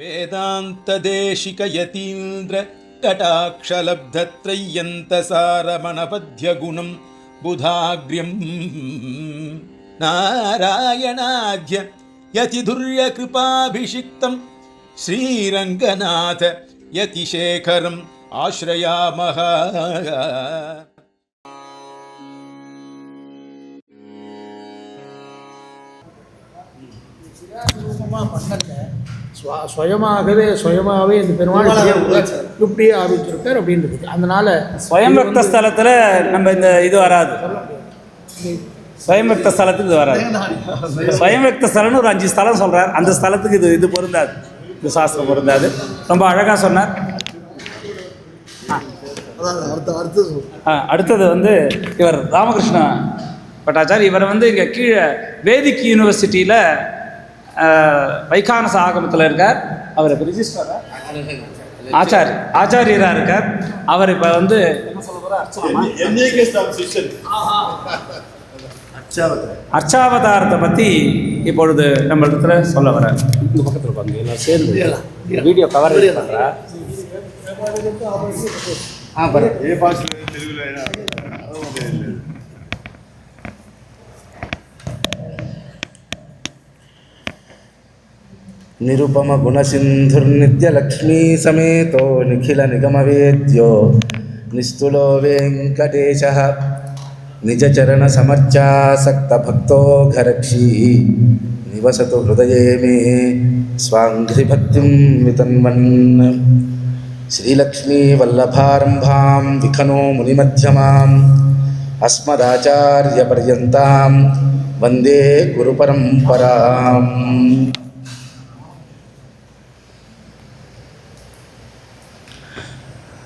ವೇದಾಂತದೇಶಿಕಯತೀಂದ್ರ ಕಟಾಕ್ಷಲಬ್ಧತ್ರಯ್ಯಂತಸಾರಮಣಪದ್ಯಗುಣಂ ಬುಧಾಗ್ರ್ಯಂ ನಾರಾಯಣಾಧ್ಯ ಯತಿಧುರ್ಯಕೃಪಾಭಿಷಿಕ್ತಂ ಶ್ರೀರಂಗನಾಥ ಯತಿಶೇಖರಂ ಆಶ್ರಯಾಮಃ. சுயமாகவே இந்த பெருமாள் இப்படியே ஆரம்பிச்சிருக்கார் அப்படின்றது. அதனால ஸ்வயம்பக்த ஸ்தலத்தில் நம்ம இந்த இது வராது, ஸ்வயம்பக்த ஸ்தலத்துக்கு இது வராது. ஸ்வயம்பக்த ஸ்தலம்னு ஒரு 5 ஸ்தலம் சொல்கிறார், அந்த ஸ்தலத்துக்கு இது பொருந்தாது, இது சாஸ்திரம் பொருந்தாது. ரொம்ப அழகாக சொன்னார். அடுத்தது இவர் ராமகிருஷ்ண பட்டாச்சார். இவர் இங்கே கீழே வேதிக் யூனிவர்சிட்டியில் வைகானச ஆகமத்தில் இருக்கார். அவர் இப்போ ரிஜிஸ்டராக ஆச்சாரியராக இருக்கார். அவர் இப்போ என்ன சொல்ல போகிறார், அர்ச்சாவதாரத்தை பற்றி இப்பொழுது நம்ம இடத்துல சொல்ல வர. இந்த பக்கத்தில் பாருங்க, எல்லாம் சேர்ந்து வீடியோ கவர் பண்ணுறா. నిరుపమ గుణసింధుర్నిత్యలక్ష్మీ సమేతో నిఖిల నిగమవేద్యో నిస్తులో వెంకటేశః నిజచరణ సమర్చాసక్త భక్తో ఘరక్షీ నివసతు హృదయే మే స్వాంఘ్రి భక్తిం వితన్వన్. శ్రీలక్ష్మీ వల్లభారంభాం విఖనో మునిమధ్యమాం అస్మదాచార్య పర్యంతాం వందే గురు పరంపరాం.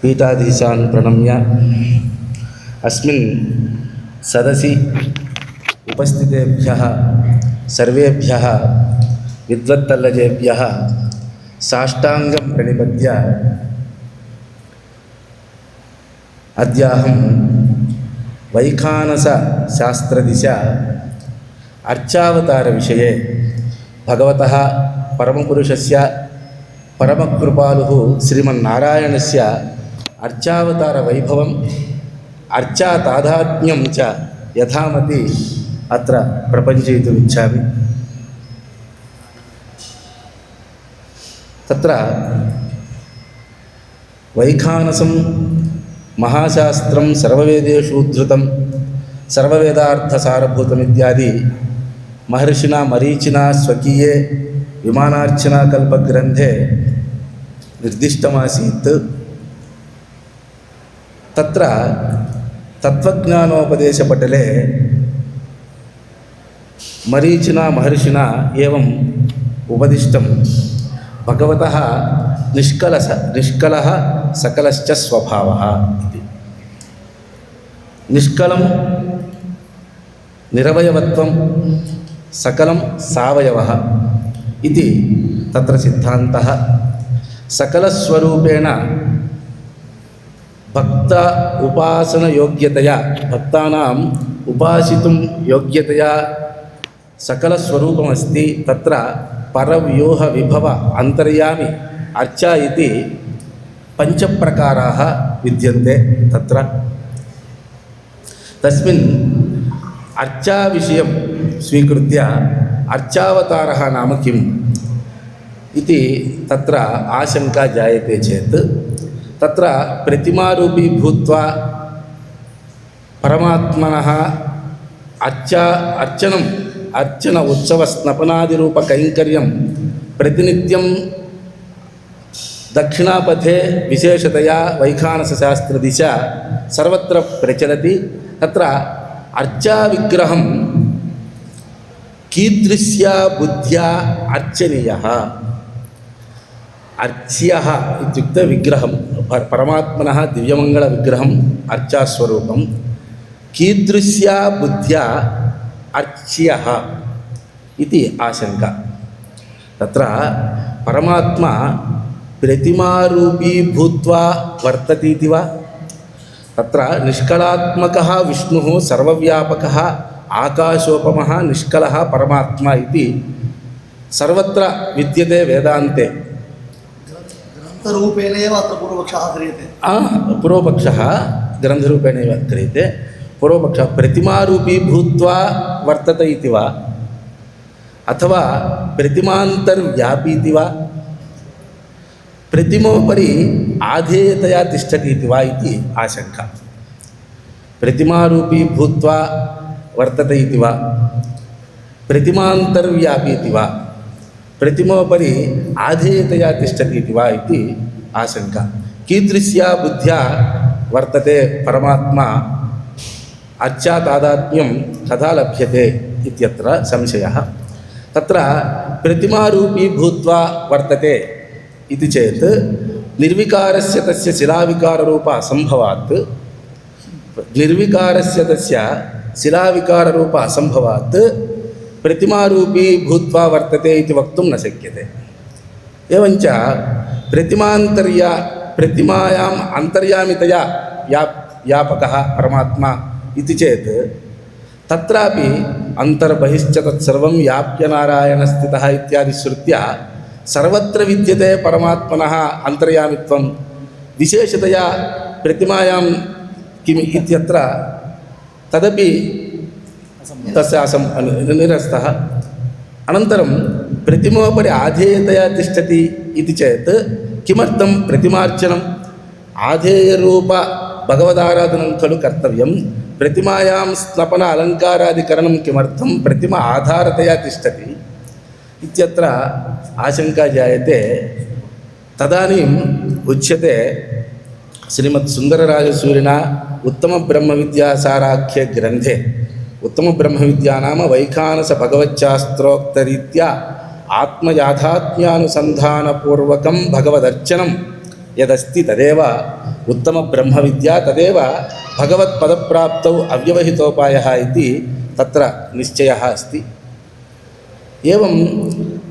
पीठाधीशान् प्रणम्य अस्मिन् सदसि उपस्थितेभ्यः सर्वेभ्यः विद्वत्तल्लजेभ्यः साष्टाङ्गं प्रणिपत्य अद्याहं वैखानसशास्त्रदिशा अर्चावतारविषये भगवतः परमपुरुषस्य परमकृपालुः श्रीमन्नारायणस्य अर्चावतार वैभवं अर्चातादात्म्यं च यथामति अत्र प्रपञ्चयितुम् इच्छामि. तत्र वैखानसं महाशास्त्रं सर्ववेदेषु उद्धृतं सर्ववेदार्थसारभूतम् इत्यादि महर्षिणा मरीचिना स्वकीये विमानार्चनाकल्पग्रन्थे निर्दिष्टमासीत्. तत्र तत्त्वज्ञानोपदेशपटले मरीचिना महर्षिणा एवम् उपदिष्टं भगवतः निष्कलः सकलश्च स्वभावः इति. निष्कलं निरवयवत्वं सकलं सावयवः इति तत्र सिद्धान्तः. सकलस्वरूपेण भक्त उपासनयोग्यतया भक्तानाम् उपासितुं योग्यतया सकलस्वरूपमस्ति. तत्र परव्यूहविभव अन्तर्यामि अर्चा इति 5 प्रकाराः विद्यन्ते. तत्र तस्मिन् अर्चाविषयं स्वीकृत्य अर्चावतारः नाम किम् इति तत्र आशंका जायते चेत् तत्र प्रतिमारूपी भूत्वा परमात्मनः अर्चन उत्सवस्नपनादिरूपकैङ्कर्यं प्रतिनित्यं दक्षिणापथे विशेषतया वैखानसशास्त्रदिशा सर्वत्र प्रचलति. तत्र अर्चाविग्रहं कीदृश्या बुद्ध्या अर्चनीयः. अर्च्यः इत्युक्ते विग्रहं परमात्मनः दिव्यमङ्गलविग्रहम् अर्चास्वरूपं कीदृश्या बुद्ध्या अर्च्यः इति आशंका. तत्र परमात्मा प्रतिमारूपी भूत्वा वर्ततीति वा? तत्र निष्कलात्मकः विष्णुः सर्वव्यापकः आकाशोपमः निष्कलः परमात्मा इति सर्वत्र विद्यते वेदान्ते. ग्रन्थरूपेणैव अत्र पूर्वपक्षः क्रियते। पूर्वपक्षः ग्रन्थरूपेणैव क्रियते। पूर्वपक्षः प्रतिमारूपी भूत्वा वर्तते इति वा अथवा प्रतिमान्तर्व्यापी इति वा प्रतिमोपरि आधेयतया तिष्ठति इति वा इति आशङ्का। प्रतिमारूपी भूत्वा वर्तते इति वा प्रतिमान्तर्व्यापी इति वा प्रतिमोपरि आधेयतया तिष्ठति इति वा इति आशङ्का। कीदृश्या बुद्ध्या वर्तते परमात्मा अर्चा तादात्म्यं कदा लभ्यते इत्यत्र संशयः। तत्र प्रतिमारूपी भूत्वा वर्तते इति चेत् निर्विकारस्य तस्य शिलाविकाररूप असम्भवात् निर्विकारस्य तस्य शिलाविकाररूप असम्भवात् प्रतिमारूपी भूत्वा वर्तते इति वक्तुं न शक्यते। एवञ्च प्रतिमायाम् अन्तर्यामितया व्यापकः परमात्मा इति चेत् तत्रापि अन्तर्बहिश्च तत्सर्वं व्याप्य नारायणस्थितः इत्यादि श्रुत्या सर्वत्र विद्यते परमात्मनः अन्तर्यामित्वं विशेषतया प्रतिमायां किम् इत्यत्र तदपि तस्य निरस्तः। अनन्तरं प्रतिमोपरि आधेयतया तिष्ठति इति चेत् किमर्थं प्रतिमार्चनम् आधेयरूप भगवदाराधनं खलु कर्तव्यं प्रतिमायां स्नपन अलङ्कारादिकरणं किमर्थं प्रतिमा आधारतया तिष्ठति इत्यत्र आशङ्का जायते। तदानीम् उच्यते श्रीमत्सुन्दरराजसूरिणा उत्तमब्रह्मविद्यासाराख्ये ग्रन्थे उत्तमब्रह्मविद्या नाम वैखानसभगवच्छास्त्रोक्तरीत्या आत्मयाथात्म्यानुसन्धानपूर्वकं भगवदर्चनं यदस्ति तदेव उत्तमब्रह्मविद्या तदेव भगवत्पदप्राप्तौ अव्यवहितोपायः इति तत्र निश्चयः अस्ति। एवं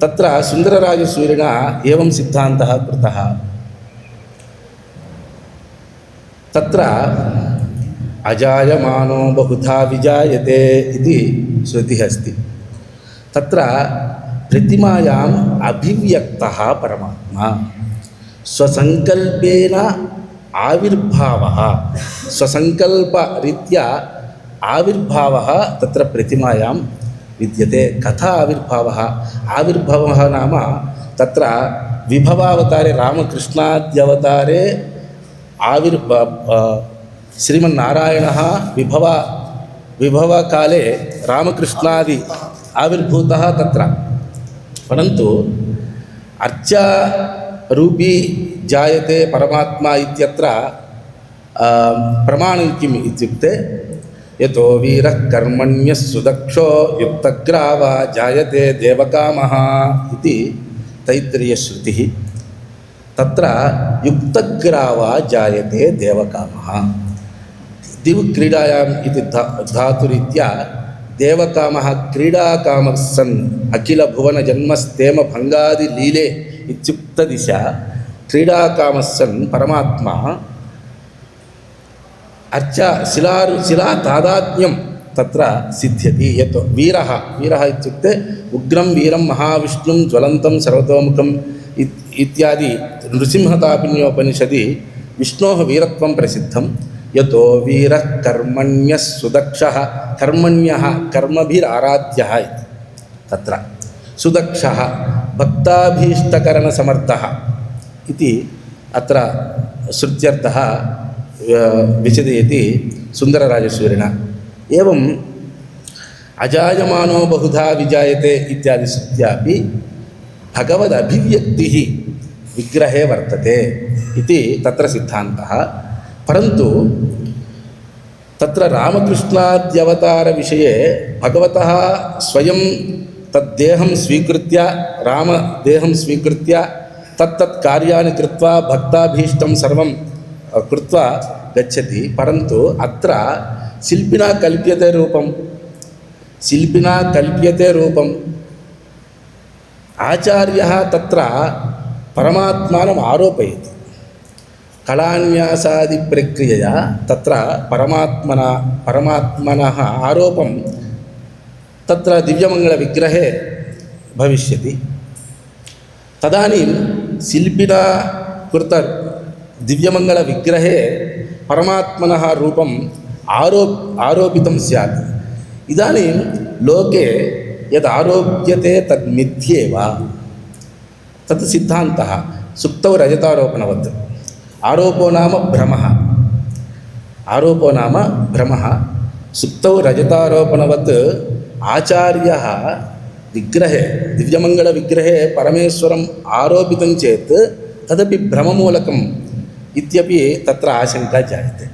तत्र सुन्दरराजसूरिणा एवं सिद्धान्तः कृतः। तत्र अजायमानो बहुधा विजायते इति श्रुतिः अस्ति। तत्र प्रतिमायाम् अभिव्यक्तः परमात्मा स्वसङ्कल्पेन आविर्भावः स्वसङ्कल्परीत्या आविर्भावः तत्र प्रतिमायां विद्यते। कथा आविर्भावः नाम तत्र विभवावतारे रामकृष्णाद्यवतारे श्रीमन्नारायणः विभवकाले रामकृष्णादि आविर्भूतः तत्र। परन्तु अर्चारूपी जायते परमात्मा इत्यत्र प्रमाणं किम् इत्युक्ते यतो वीरः कर्मण्यः सुदक्षो युक्तग्रावा जायते देवकामः इति तैत्तिरीयश्रुतिः। तत्र युक्तग्रावा जायते देवकामः दिवक्रीडायाम् इति धातुरीत्या देवकामः क्रीडाकामः सन् अखिलभुवनजन्मस्थेमभङ्गादिलीले इत्युक्तदिशा क्रीडाकामः सन् परमात्मा शिला तादात्म्यं तत्र सिद्ध्यति। यत् वीरः इत्युक्ते उग्रं वीरं महाविष्णुं ज्वलन्तं सर्वतोमुखम् इत्यादि नृसिंहतापिन्योपनिषदि विष्णोः वीरत्वं प्रसिद्धं। यतो वीरः कर्मण्यः सुदक्षः कर्मण्यः कर्मभिराराध्यः इति तत्र सुदक्षः भक्ताभीष्टकरणसमर्थः इति अत्र श्रुत्यर्थः विशदयति सुन्दरराजसूरिणा। एवं अजायमानो बहुधा विजायते इत्यादि श्रुत्यापि भगवदभिव्यक्तिः विग्रहे वर्तते इति तत्र सिद्धान्तः। परन्तु तत्र रामकृष्णाद्यवतारविषये भगवतः स्वयं तद्देहं स्वीकृत्य रामदेहं स्वीकृत्य तत्तत् कार्याणि कृत्वा भक्ताभीष्टं सर्वं कृत्वा गच्छति। परन्तु अत्र शिल्पिना कल्प्यते रूपम् आचार्यः तत्र परमात्मानम् आरोपयति। कलान्यासादिप्रक्रियया तत्र परमात्मनः आरोपं तत्र दिव्यमङ्गलविग्रहे भविष्यति। तदानीं शिल्पिना कृतर् दिव्यमङ्गलविग्रहे परमात्मनः रूपम् आरोपितं स्यात्। इदानीं लोके यद् आरोप्यते तद् मिथ्येव, तत् सिद्धान्तः। सुप्तौ रजतारोपणवत्। आरोपो नाम भ्रमः, आरोपो नाम भ्रमः। सुप्तौ रजतारोपणवत् आचार्यः विग्रहे, दिव्यमङ्गलविग्रहे परमेश्वरम् आरोपितं चेत् तदपि भ्रममूलकम् इत्यपि तत्र आशङ्का जायते।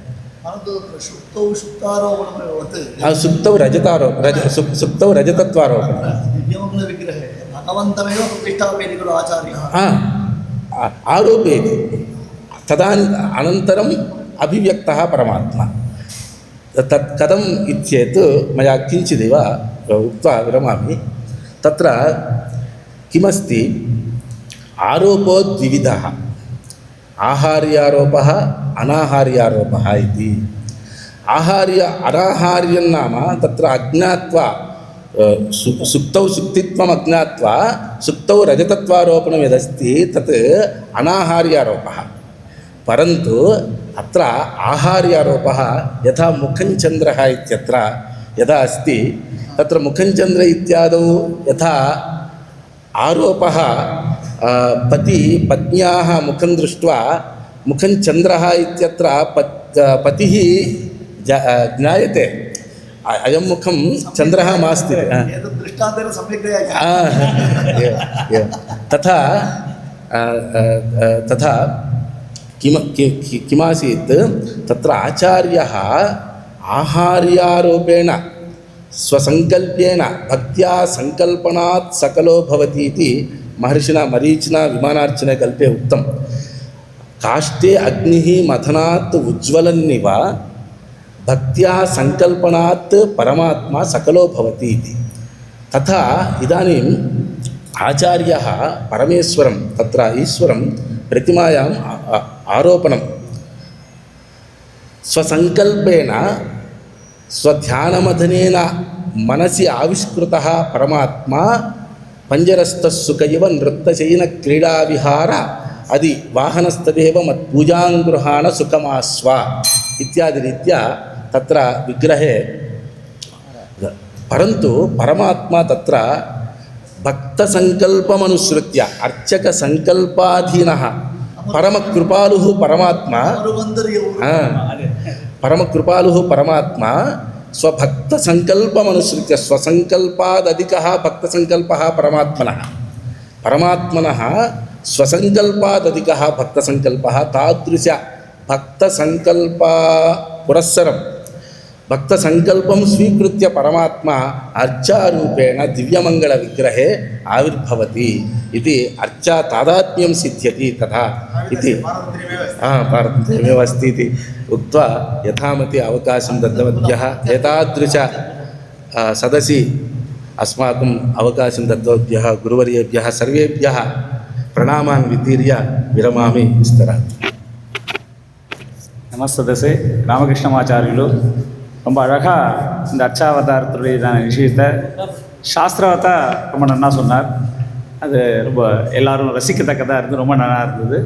परन्तु सुप्तौ सुप्तारोपणमेवत् सुप्तौ रजतत्वारोपणं। दिव्यमङ्गलविग्रहे भगवन्तमेव प्रतिष्ठापयति खलु आचार्यः। आरोपयति, तदनन्तरम् अभिव्यक्तः परमात्मा। तत् कथम् इत्येत् मया किञ्चिदेव उक्त्वा विरमामि। तत्र किमस्ति, आरोपो द्विविधः, आहार्यारोपः अनाहार्यारोपः इति। अनाहार्यं नाम तत्र अज्ञात्वा सुप्तौ सुप्तित्वम् अज्ञात्वा सुप्तौ रजतत्वारोपणं यदस्ति तत् अनाहार्यारोपः। परन्तु अत्र आहार्यारोपः यथा मुखञ्चन्द्रः इत्यत्र यदा अस्ति, तत्र मुखञ्चन्द्र इत्यादौ यथा आरोपः पत्न्याः मुखं दृष्ट्वा मुखञ्चन्द्रः इत्यत्र पतिः ज्ञायते, अयं मुखं चन्द्रः मास्ति। एतत् दृष्टान्तेन सम्यक्तया तथा किमासीत्, तत्र आचार्यः आहार्यारोपेण स्वसङ्कल्पेन भक्त्या सङ्कल्पनात् सकलो भवति इति महर्षिणा मरीचिना विमानार्चने कल्पे उक्तं। काष्ठे अग्निः मथनात् उज्ज्वलन्निव भक्त्या सङ्कल्पनात् परमात्मा सकलो भवति इति। तथा इदानीम् आचार्यः परमेश्वरं, तत्र ईश्वरं प्रतिमायाम् आरोपणं स्वसङ्कल्पेन स्वध्यानमथनेन मनसि आविष्कृतः परमात्मा पञ्जरस्थः सुख इव नृत्यशयनक्रीडाविहार अदि वाहनस्तदेव मत्पूजाङ्गृहाण सुखमास्व इत्यादिरीत्या तत्र विग्रहे। परन्तु परमात्मा तत्र भक्तसङ्कल्पमनुसृत्य अर्चकसङ्कल्पाधीनः परमकृपालुः परमात्मा, परमकृपालुः परमात्मा स्वभक्तसङ्कल्पमनुसृत्य, स्वसङ्कल्पादधिकः भक्तसङ्कल्पः परमात्मनः स्वसङ्कल्पादधिकः भक्तसङ्कल्पः। तादृश भक्तसङ्कल्पा पुरस्सरं भक्तसङ्कल्पं स्वीकृत्य परमात्मा अर्चारूपेण दिव्यमङ्गलविग्रहे आविर्भवति इति, अर्चा तादात्म्यं सिद्ध्यति तथा इति पारतन्त्र्यमेव अस्ति इति उक्त्वा यथामति अवकाशं दत्तवद्भ्यः, एतादृश सदसि अस्माकम् अवकाशं दत्तवद्भ्यः गुरुवर्येभ्यः सर्वेभ्यः प्रणामान् वितीर्य विरमामि विस्तरात्। நமஸ்தே ராமகிருஷ்ணமாச்சாரியுலு ரொம்ப அழகாக இந்த அர்ச்சாவதாரத்துடைய விஷயத்தை சாஸ்திரவத்தா ரொம்ப நன்னா சொன்னார். அது ரொம்ப எல்லாரும் ரசிக்கத்தக்கதாக இருந்து ரொம்ப நல்லா இருந்தது.